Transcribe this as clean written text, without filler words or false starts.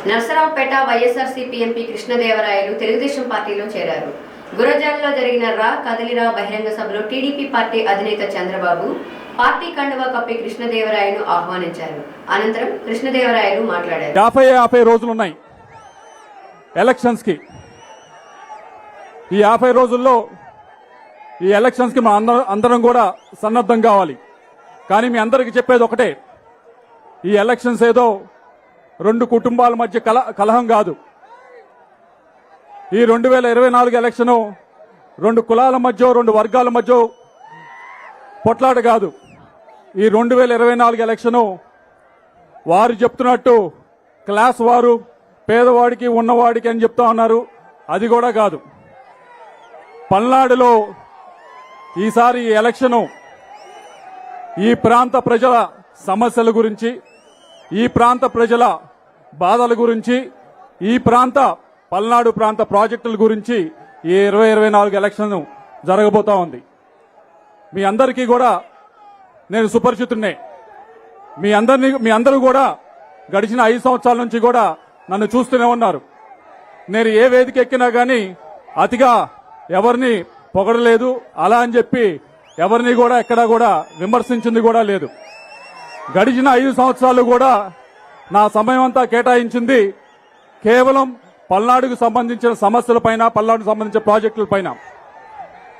Narasaraopet YSRCP MP కృష్ణదేవరాయలు తెలుగుదేశం పార్టీలో చేరారు. గురజాలలో జరిగిన కదిలిరా బహిరంగ సభలో టీడీపీ పార్టీ అధినేత చంద్రబాబు పార్టీ కండువా కప్పి కృష్ణదేవరాయలను ఆహ్వానించారు. అనంతరం కృష్ణదేవరాయలు మాట్లాడారు. 50 రోజులున్నాయి ఎలక్షన్స్ కి. ఈ 50 రోజుల్లో ఈ ఎలక్షన్స్ కి అందరం కూడా సన్నద్ధం కావాలి. కానీ మీ అందరికీ చెప్పేది ఒకటే, ఈ ఎలక్షన్స్ ఏదో 2 కుటుంబాల మధ్య కలహం కాదు. ఈ 2024 ఎలక్షన్ 2 కులాల మధ్య 2 వర్గాల మధ్య పొట్లాట కాదు. ఈ 2024 ఎలక్షన్ వారు చెప్తున్నట్టు క్లాస్ వారు పేదవాడికి ఉన్నవాడికి అని చెప్తా ఉన్నారు. అది కూడా కాదు. పల్నాడులో ఈసారి ఈ ఎలక్షన్ ఈ ప్రాంత ప్రజల సమస్యల గురించి, ఈ ప్రాంత ప్రజల బాధల గురించి, ఈ పల్నాడు ప్రాంత ప్రాజెక్టుల గురించి ఈ 2024 ఎలక్షన్ జరగబోతా ఉంది. మీ అందరికీ కూడా నేను సుపరిచితున్నే. మీ అందరూ కూడా గడిచిన 5 సంవత్సరాల నుంచి కూడా నన్ను చూస్తూనే ఉన్నారు. నేను ఏ వేదిక ఎక్కినా గానీ అతిగా ఎవరిని పొగడలేదు, అలా అని చెప్పి ఎవరిని కూడా ఎక్కడా కూడా విమర్శించింది కూడా లేదు. గడిచిన 5 సంవత్సరాలు కూడా నా సమయం అంతా కేటాయించింది కేవలం పల్నాడుకు సంబంధించిన సమస్యలపైన, పల్నాడుకు సంబంధించిన ప్రాజెక్టులపైన.